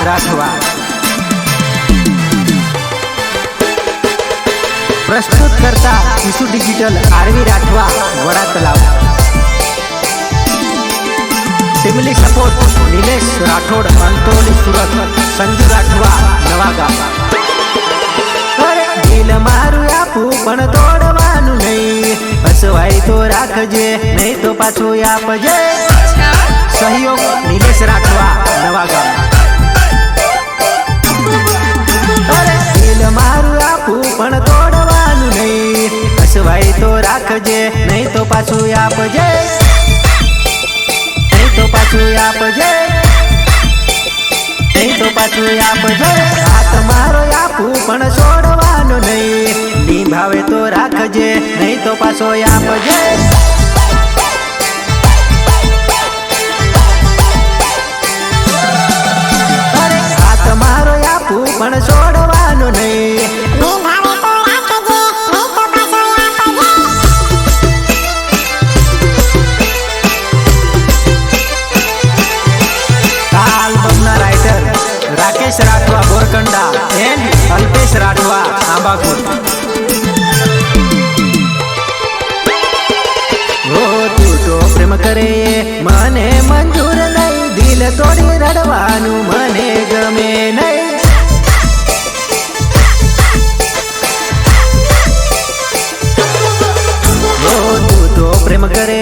राठवा। प्रस्तुत करता शिशु डिजिटल आरवी राठवा वड़ा तलाव। टीमली सपोर्ट नीलेश राठोड अंतोली सूरत संजू राठवा नवागाम। दिल मारू आपू पण तोड़वानु नहीं, हसवाई तो राखजे नहीं तो पाछो आपजे। सहयोग नीलेश राठवा नवागाम। दिल मारू आपू पण तोड़वानु नहीं, हसवाई तो राखजे नहीं तो पाछो आपजे। नहीं तो पाछो आपजे, नहीं तो पाछो आपजे। हाथ मारो आपू पण छोड़वानु नहीं, निभावे तो राखजे नहीं तो पाछो आपजे। हाथ मारो आपू पण छोड़वानु नहीं, राकेश राठवा बोरकंडा एंड अल्पेश राठवा आंबापुर। हो तू तो प्रेम करे मने मंजूर नहीं, दिल तोड़ी रड़वानु मने गमे नहीं। हो तू तो प्रेम करे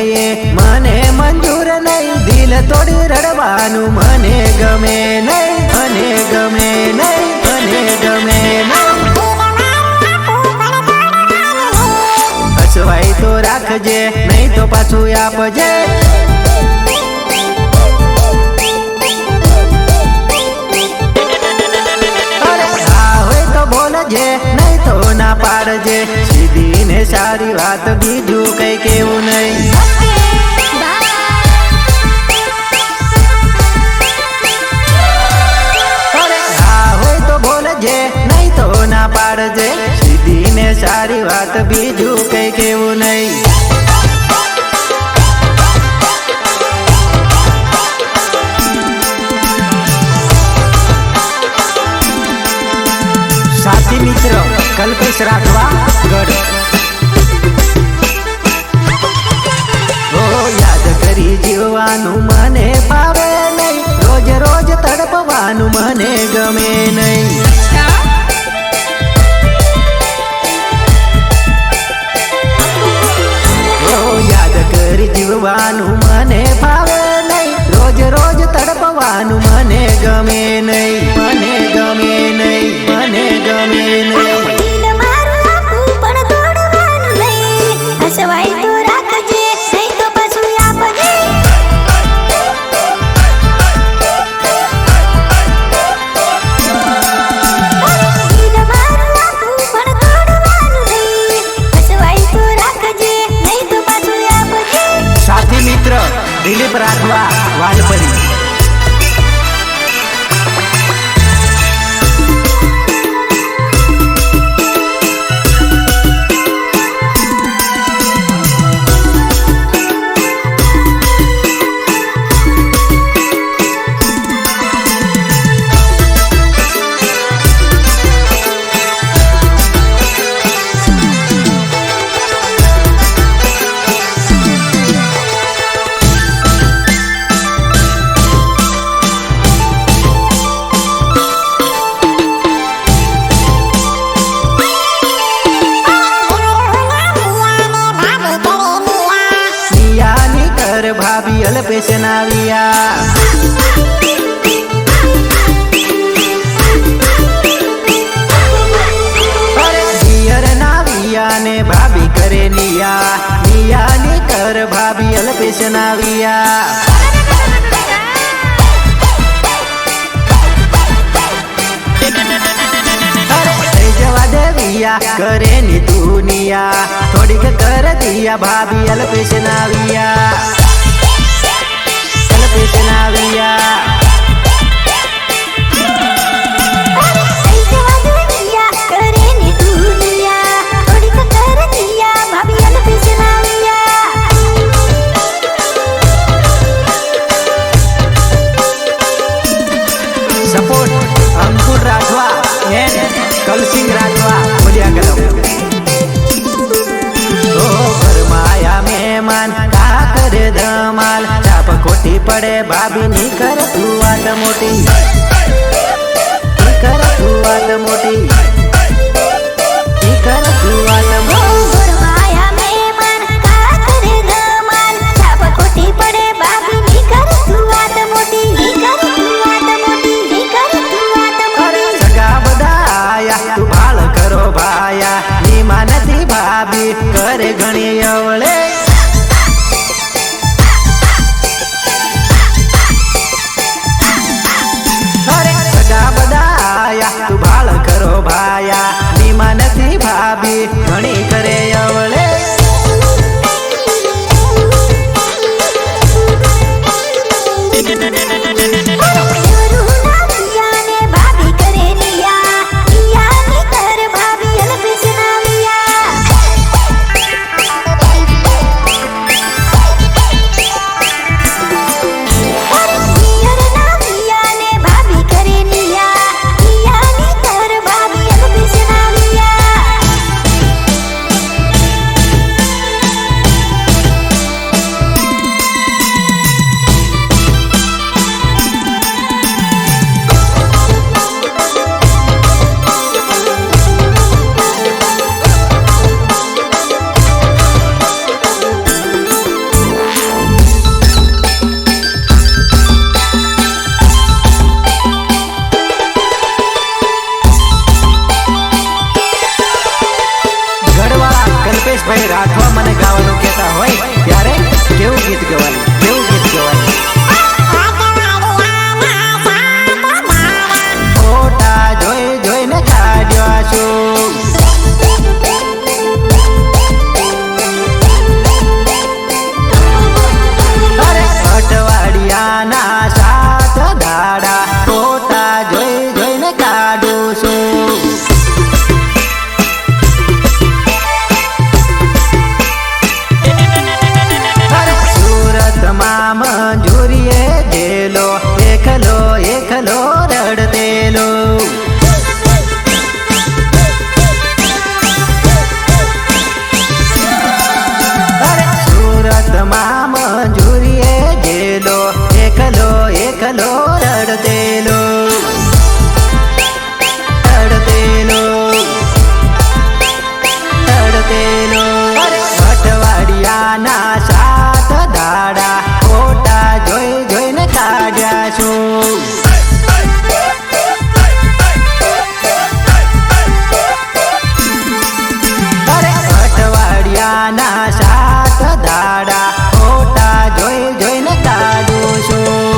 मने मंजूर नहीं, दिल तोड़ी रड़वानु मने गमे नहीं। मने गमे नहीं, मने गमे नहीं। हसवाई तो राखजे नहीं तो पाछू आपजे। अरे हाँ होय तो बोलजे नहीं तो ना पाड़जे, सीधी ने सारी बात बीजू कई केवू नहीं। नहीं तो ना पाड़जे, सीधी ने सारी बात बीजू कई केवू नहीं। साथी मित्र कल्पेश राठवा गढ़। ओ याद करी जीववानु मने पावे नहीं, रोज रोज तड़पवानु मने गमे नहीं। याद कर जीववानु मने भावे नहीं, रोज रोज तड़पवानु मने गमे नहीं। मने गमे नहीं, मने गमे नहीं। दिल मारू आपू पण तोड़वानु नहीं, हसवाई तो राखजे नहीं तो पाछू आपजे। दिल मारू आपू पण तोड़वानु नहीं, हसवाई तो राखजे नहीं तो पाछू आपजे। साथी मित्र दिलीप राठवा वालपरी। भाभी अल्पेश नाविया। दियर नाविया ने भाभी करे निया, निया नी कर भाभी अल्पेश नाविया। जवा देविया करे नी दुनिया, थोड़ी कर दिया भाभी अल्पेश नाविया। अल्पेश नाविया करे नी दुनिया, थोड़ी कर दिया भाभी अल्पेश नाविया। सपोर्ट પડે ભાભી ની કર તું વાત મોટી, ની કર તું વાત મોટી, ની કર તું વાત મોટી. ભાભી કરે ઘણી અવળે અરે સગા બધા આયા તું ભાળ કરો ભાયા નીમા નથી ભાભી ઘણી કરે અવળે. ભાઈ રાઠવા મને ગાવાનું કહેતા હોય ત્યારે કેવું ગીત ગવાય, કેવું ગીત ગવાય. ફોટા જોઈ જોઈને કાઢ્યા છું, અરે અઠવાડિયાના 7 દાડા ફોટા જોઈ જોઈને કાઢું છું. મંજૂરીએ દેલો એકલો એકલો રડતેલો, અરે સુરતમાં મંજૂરીએ દેલો એકલો એકલો રડતેલો, રડતેલો રડતેલો. અરે અઠવાડિયાના 7 દાડા જોઈ જોઈને કાઢ્યા છું. અરે અઠવાડિયાના 7 દાડા ફોટા જોઈ જોઈને કાઢું છું.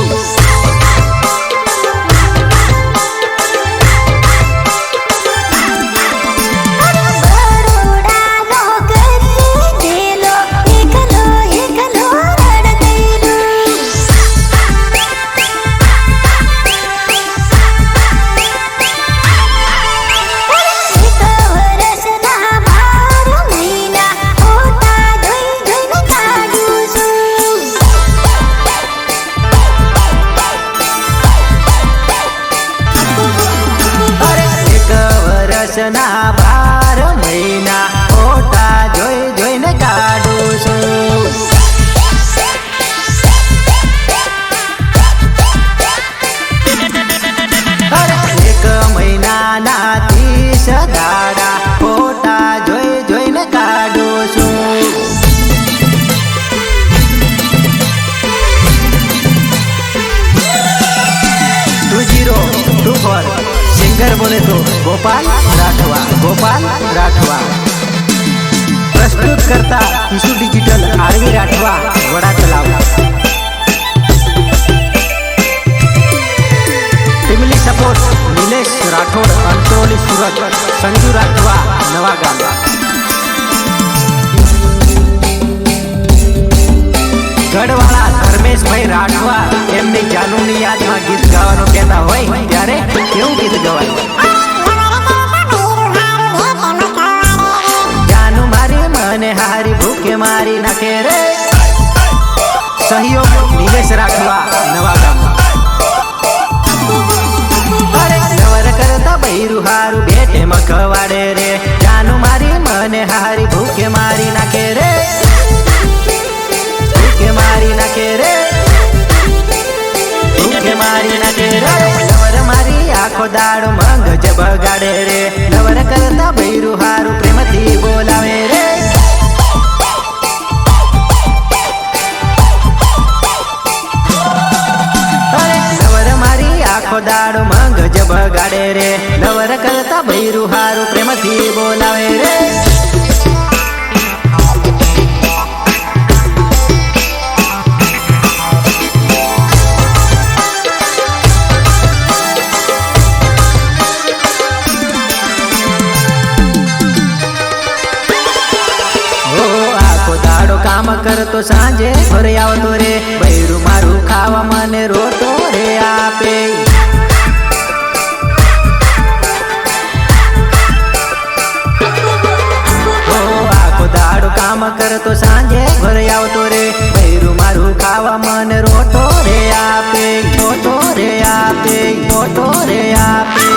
ના 12 મહિના ફોટા જોઈ જોઈને કાઢું છું. અરે 1 મહિનાના 30 દાડા ફોટા જોઈ જોઈને કાઢું છું. 2024 સિંગર બોલે તો ગોપાલ રાઠવા, ગોપાલ રાઠવા. પ્રસ્તુત કરતા ઈસુ digital Aarvi Rathwa, Vada Talav. Family support Nilesh Rathod, Antroli Surat. Sanju Rathwa, Nava Gam. Gadhvala Dharmeshbhai Rathwa એમની જાનુની યાદમાં ગીત ગાવાનું કહેતા હોય ત્યારે કેવું ગીત ગવાય. જાનુ મારી મને હારી ભૂખે મારી નાખે રે. સહયોગ નિલેશ રાઠવા, નવા ગામ. અરે નવર કરતા બૈરું હારું બેઠે મખવાડે રે. જાનુ મારી મને હારી ભૂખે મારી નાખે રે, ભૂખે મારી નાખે રે. દાડો મંગજ બગાડે રે લવર કરતા ભૈરું હારું પ્રેમથી બોલાવે રે કામ કરતો સાંજે ઘરે આવતો રે બૈરું મારું ખાવા મને રોટો રે આપે આખો દાડો કામ કરતો સાંજે ઘરે આવતો રે બૈરું મારું ખાવા મને રોટો રે આપે રોટો રે આપે રોટો રે આપે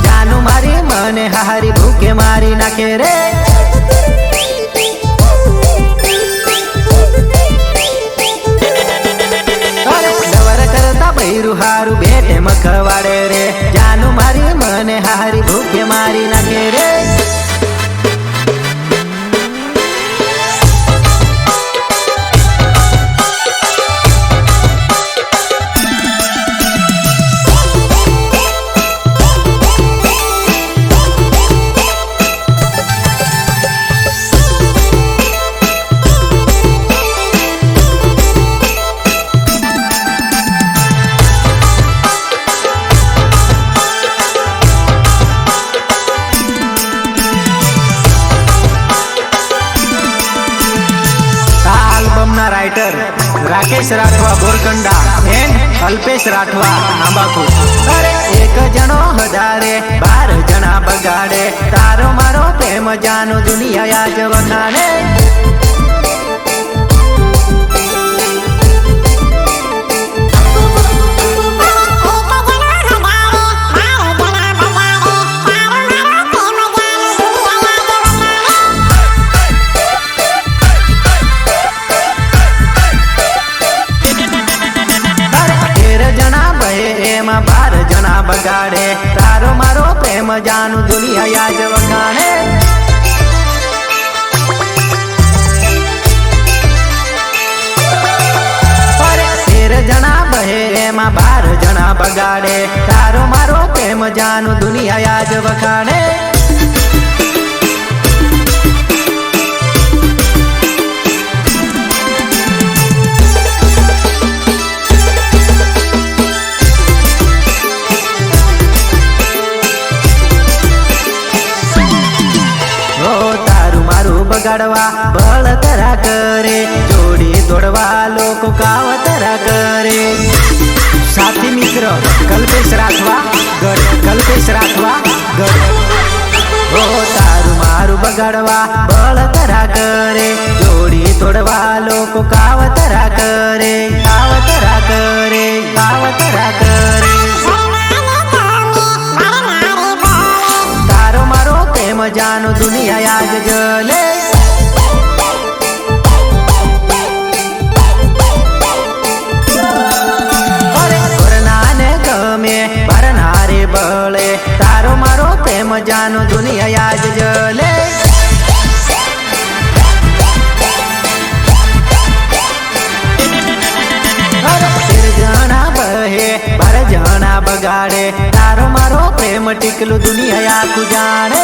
જાનું મારી મને હારી ભૂખે મારી નાખે રે ભૈરું હારું બેટે મખવાડે રે જાનું મારી મને હારી ભૂખે મારી નાખે રે राइटर राकेश राठवा बोरकंडा एंड अल्पेश राठवा आंबापुर अरे एक जनो हजारे 12 जना बगाड़े तारो मारो प्रेम जानो दुनिया आज वखाणे बगाड़े तारो मारो प्रेम जानू दुनिया आज वखाणे तेर जना बहे एमा 12 जना बगाड़े तारो मारो प्रेम जानू दुनिया आज वखाणे बगाड़वा बल तरा करे जोड़ी दौड़वा लोग कावतरा करे साथी मित्र कल्पेश राठवा गढ़ कल्पेश राठवा गढ़ ओ तारू मारू बगाड़वा बल तरा करे जोड़ी दौड़वा लोग कावतरा करे कावतरा करे कावतरा करे तारो मारो प्रेम जानो दुनिया आज जले बले तारो मारो प्रेम जानो दुनिया आज जले तेर जना बहे 12 जना बगाड़े तारो मारो प्रेम टिकलू दुनिया आखू जाने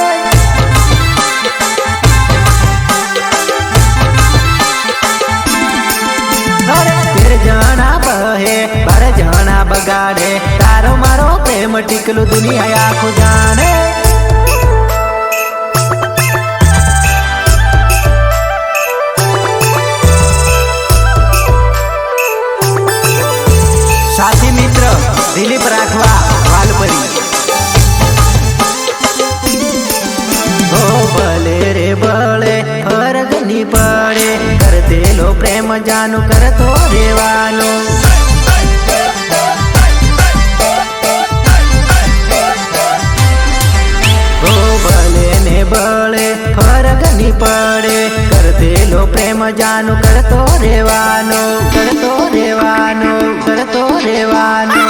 तेर जना बहे 12 जना बगाड़े तारो मारो प्रेम टिकलू दुनिया आखू जाने साथी मित्र दिलीप राठवा वालपरी ओ बले रे बले हरगनी पड़े करते लो प्रेम जानू करतो रेवालो बड़े फरगनी पड़े करते लो प्रेम जानू करतो रेवानो करतो रेवानो करतो रेवानो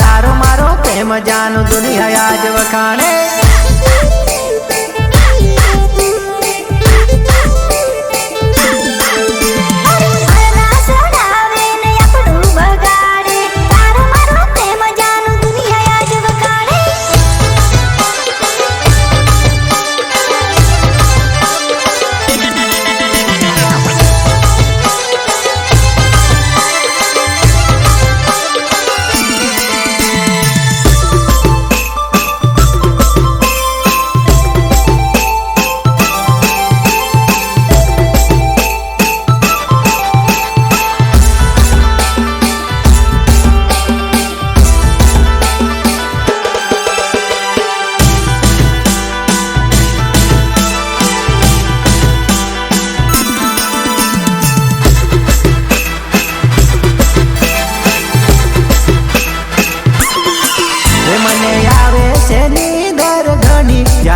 तारो मारो प्रेम जानू दुनिया आज वखाणे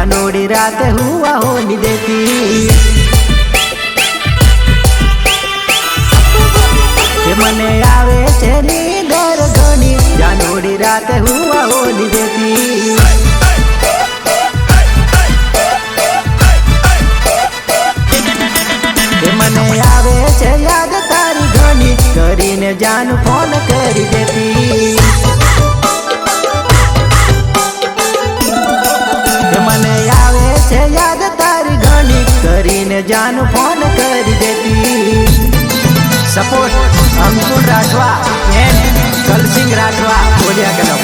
जानोड़ी रात हुआ होनी देती। मने आवे छे नींदर घणी जानोड़ी रात हुआ होनी देती। मने आवे छे याद तारी घणी करीने जान फोन करी देती। मने आवे छे याद तारी घणी करीने जान फोन करी देती। सपोर्ट अंकुर राठवा एंड कलसिंह राठवा बोलिया करो।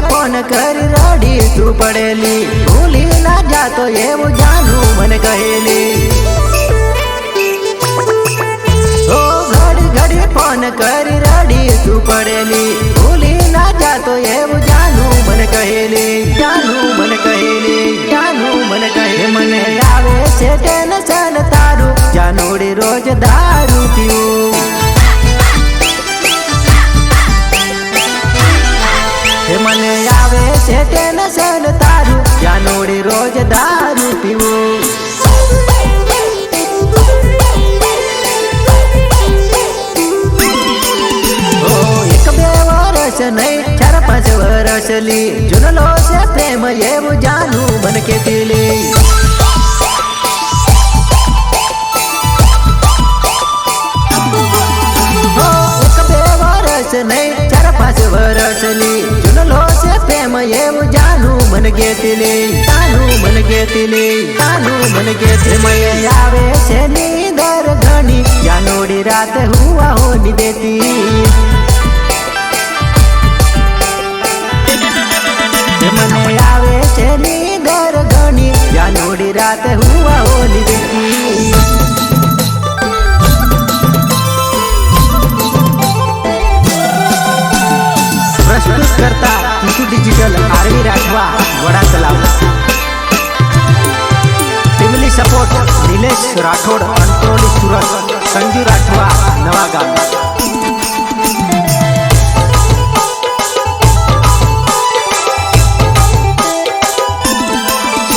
फोन कर रड़ी तू पड़ेली भूली ना जा तो ये वो जानू मन कहेली। ओ घड़ी घड़ी फोन कर रड़ी तू पड़ेली भूली ना जा तो ये वो जानू मन कहेली। जानू मन कहेली जानू मन कहे। मने आवे से टेंशन तारू जानोड़ी रोज दारू पीऊ। मने आवे से टेंशन तारू जानोड़ी रोज दारू पीवू। एक बे वर्ष नहीं 4-5 वर्ष ली जुनलो से प्रेम ये वो जानू मन के पीली। एक बे वर्ष नहीं 4-5 वर्ष ली जुनलो से प्रेम ये वो जानू मन गेतिले। जानू मन गेतिले जानू मन गेतिले। मैं आवे से नींदर घणी जानोड़ी रात हुआ होनी देती। मन आवे से नींदर घणी जानोड़ी रात हुआ होनी देती। प्रस्तुत करता टिशू डिजिटल आरवी राठवा वड़ा तलाव। टीमली सपोर्ट नीलेश राठोड अंतोली सूरत संजू राठवा नवागाम।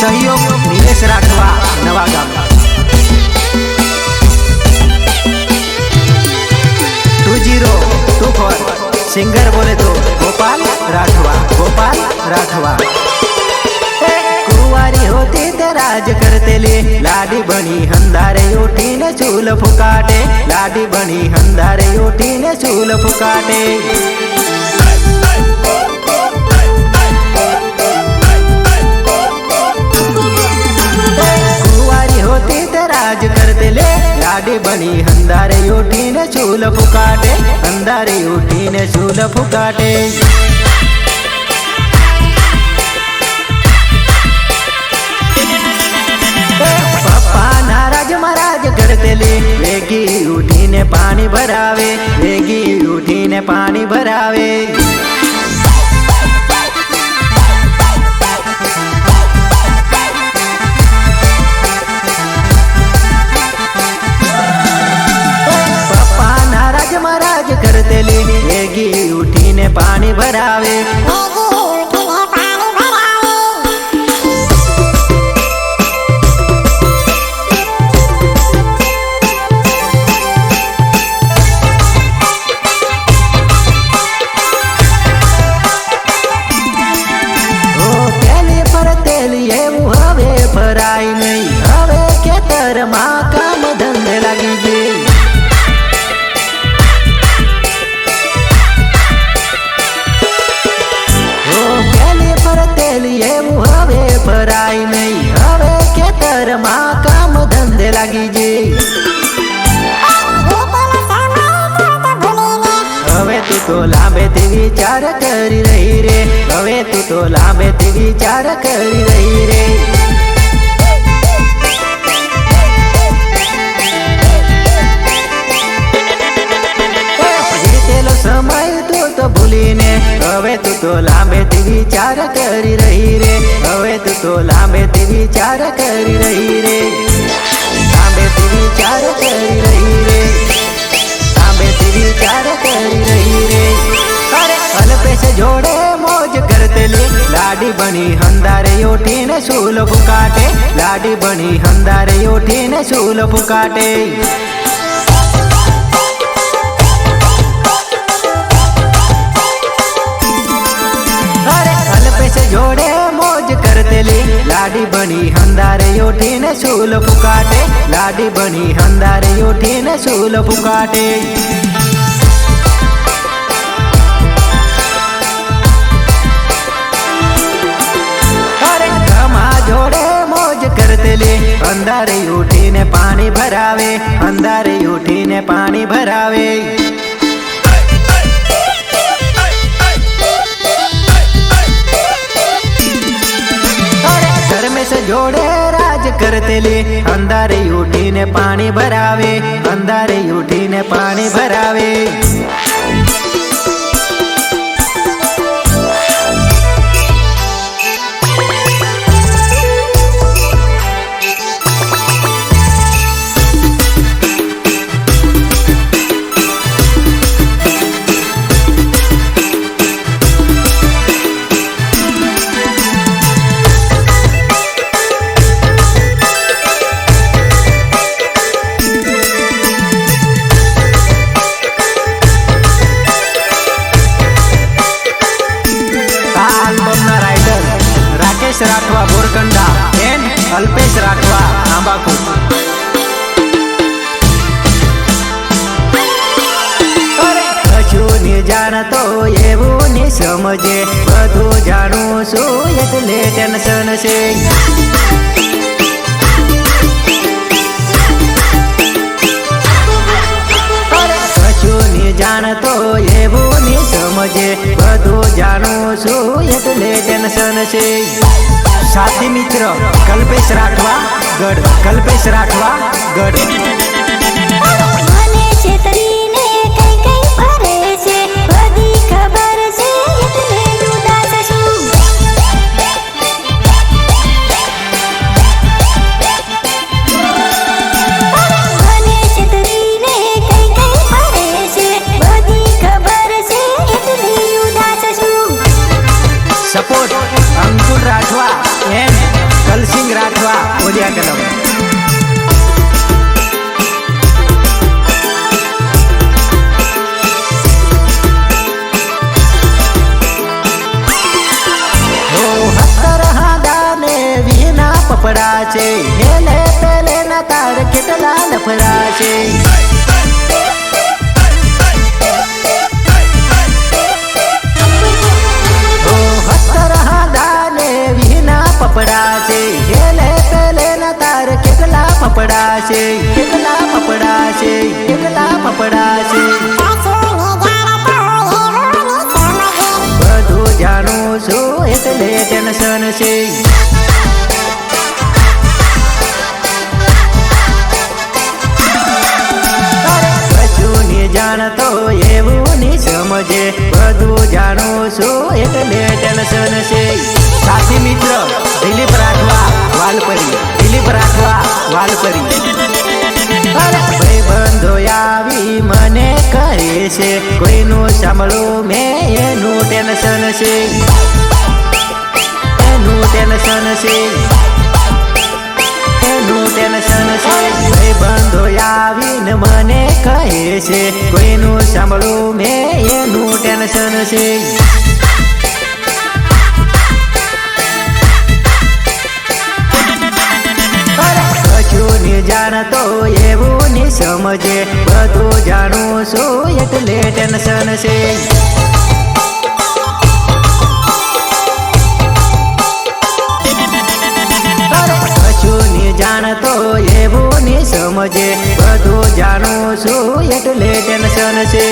सहयोग नीलेश राठवा नवागाम। 2024 सिंगर बोले तो गोपाल राठवा। गोपाल राठवा कुंवारी होती ते राज करते ले लाडी बनी हंदारे उठी ने चूल फुकाटे। लाडी बनी हंदारे उठी ने चूल फुकाटे। कुंवारी होती ते राज करते ले लाडी बनी हंदारे उठी ने चूल फुकाटे। अंधारे उठी ने चूल फुकाटे। पप्पा नाराज महाराज करते ले वेगी उठी ने पानी भरावे। वेगी उठी ने पानी भरावे। करते ले वेगी उठी ने पानी भरावे। तेली पर तेली हवे फराई नहीं हवे खेतर माँ काम धंधे लगी जी। हवे फराई नहीं हवे खेतर माँ काम धंधे लगी जी। हवे तू तो लांबे थी विचार करी रही रे। हवे तू तो लांबे थी विचार करी रही रे। समय तू तो भूली ने हवे तू तो लांबे थी विचार करी रही रे। हवे तू तो लांबे थी विचार करी रही रे। लांबे थी ઉઠીને સૂલ ફૂકાટે, લાડી બની હંધારે ઉઠીને સૂલ ફૂકાટે. અલ્પેશ જોડે મોજ કરતેલી, લાડી બની હંધારે ઉઠીને સૂલ ફૂકાટે, લાડી બની હંધારે ઉઠીને સૂલ ફૂકાટે. જોડે મોજ કરતેલી, અંધારે ઉઠીને પાણી ભરાવે, અંધારે ઉઠીને પાણી ભરાવે. ધર્મેશ જોડે રાજ કરતેલી, અંધારે ઉઠીને પાણી ભરાવે, અંધારે ઉઠીને પાણી ભરાવે. રાઠવા બોરકંડા એન અલ્પેશ રાઠવા આંબાકુટ. કશું ની જાણતો એવું ની સમજે, બધું જાણું છું એટલે ટેન્શન છે. કશું ની જાણતો એવું ની સમજે, બધું જાણું છું એટલે ટેન્શન છે. સાથી મિત્ર કલ્પેશ રાઠવા ગઢ, કલ્પેશ રાઠવા ગઢ. મને છેતરીને કઈ કઈ ફરે છે, બધી ખબર છે એટલે ઉદાસ છું. મને છેતરીને કઈ કઈ ફરે છે, બધી ખબર છે એટલે ઉદાસ છું. સપોર્ટ અંકુર રાઠવા એન કલસિંગ રાઠવા ઓલિયા કદમ. વિના પપડા છે, હેલે પેલે ના તાર કેટલા લફડા છે. પપડા છે, હેલે પેલે ના તાર કેટલા પપડા છે, કેટલા પપડા છે, કેટલા પપડા છે. બધું જાણું છું એટલે ટેન્શન છે. કશું ની જાણતો એવું ની સમજે, બધું જાણું છું એટલે ટેન્શન છે. સાથી મિત્ર દિલીપ રાઠવા વાલપરી, દિલીપ રાઠવા વાલપરી. ભાઈબંધો આવી મને કહે છે, કોઈનું સાંભળું મેં એનું ટેન્શન છે, એનું ટેન્શન છે, એનું ટેન્શન છે. ભાઈબંધો આવીને મને કહે છે, કોઈનું સાંભળું મેં એનું ટેન્શન છે. જાણતો એવું ની સમજે, બધું જાણું છું એટલે ટેન્શન છે. કશું ની જાણતો એવું ની સમજે, બધું જાણું છું એટલે ટેન્શન છે.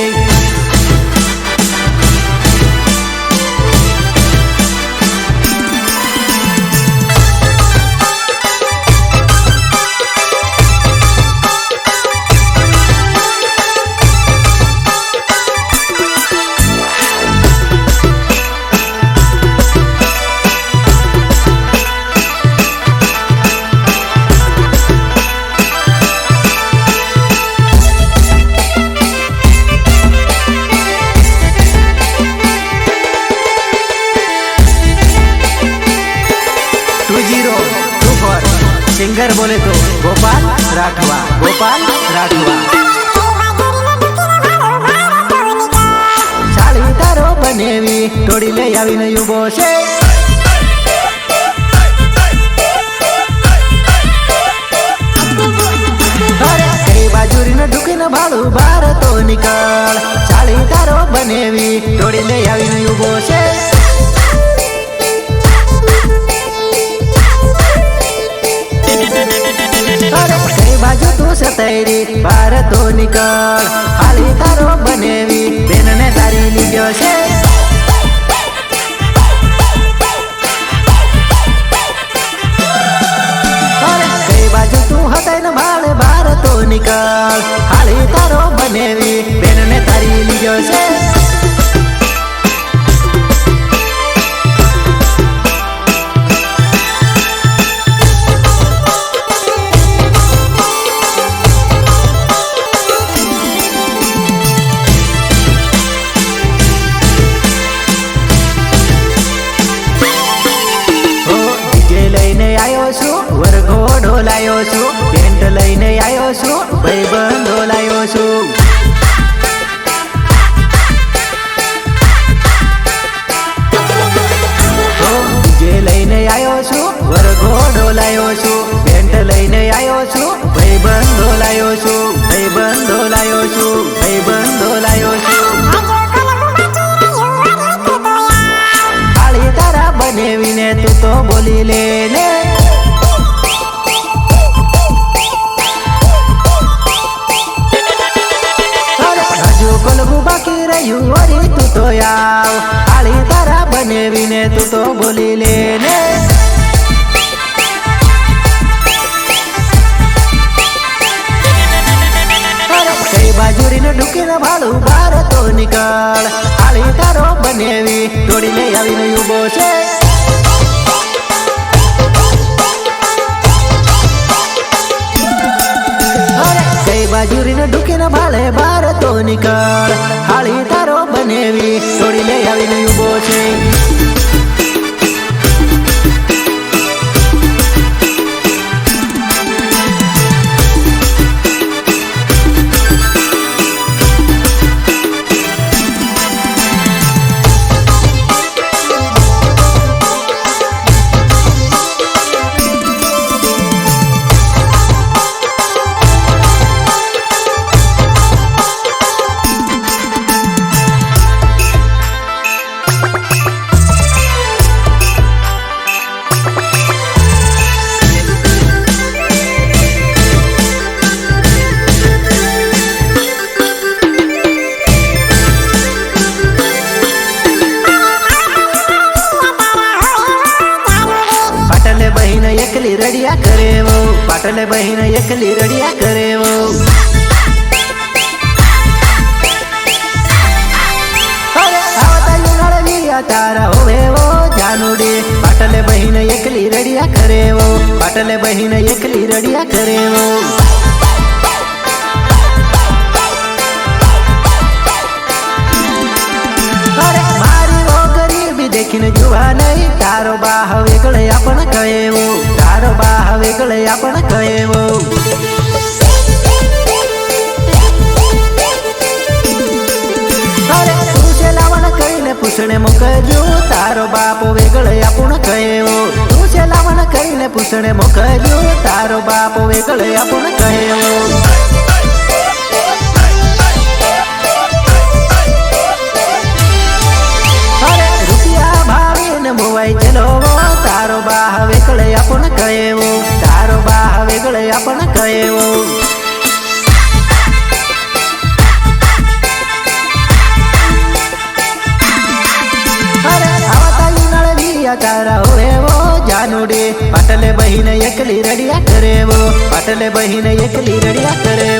बोले तो गोपाल राठवा, गोपाल राठवा। साड़ी तारो बनेवी तोड़ी ले आवीने ऊभो छे। कई बाजूरीने ढूकीने भाड़ू बार तो निकळ। साड़ी तारो बनेवी तोड़ी ले आवीने ऊभो छे। कई बाजू तू सतैरी बार तो निकळ। हाली तारो बनेवी बेनने तारी लीधो छे। कई बाजू तू हताईने भाड़े बार तो निकळ। हाली तारो बनेवी बेनने तारी लीधो छे। वरघोड़ो लायो छू, पेंट लईने आयो छू, भाईबंधो लायो छू। डीजे लईने आयो छू, वरघोड़ो लायो छू, पेंट लईने आयो छू, भाईबंधो लायो छू, भाईबंधो लायो छू, भाईबंधो लायो छू। थाली तारा बनेवीने तू तो बोली लेने। बाकी रह्यू वरी तू तो आव। थाली तारा बनेवीने तू तो बोली लेने। कई बाजूरीने ढूकीने भाड़ू बार तो निकळ। थाली तारो बनेवी तोड़ी ले आवीने ऊभो छे। कई बाजूरीने ढूकीने भाड़े बार तो निकळ। थाली तारो बनेवी तोड़ी ले आवीने ऊभो छे। एकली रड़िया करे वो, पाटले बहिन एकली रड़िया करे वो। तारा होवे वो जानूडी, पाटले बहिन एकली रड़िया करे वो, पाटले बहिन एकली रड़िया करे वो। मारी वो गरीबी देखीने जुवा नहीं, तारो बाह वेगळे आपण कहे वो, तारो बाह वेगळे आपण कहे वो। तुझे लावण करीने पूछणे मोकल्यो, तारो बाप वेगळे आपण कहे वो। तुझे लावण करीने पूछणे मोकल्यो, तारो बाप वेगळे आपण कहे वो। मोबाई चलो वो, तारो बाह वेगळे आपण कहे वो, तारो बाह वेगळे आपण कहे वो। तारा होवे वो जानूडी, पाटले बहिन एकली रड़िया करे वो, पाटले बहिन एकली रड़िया करे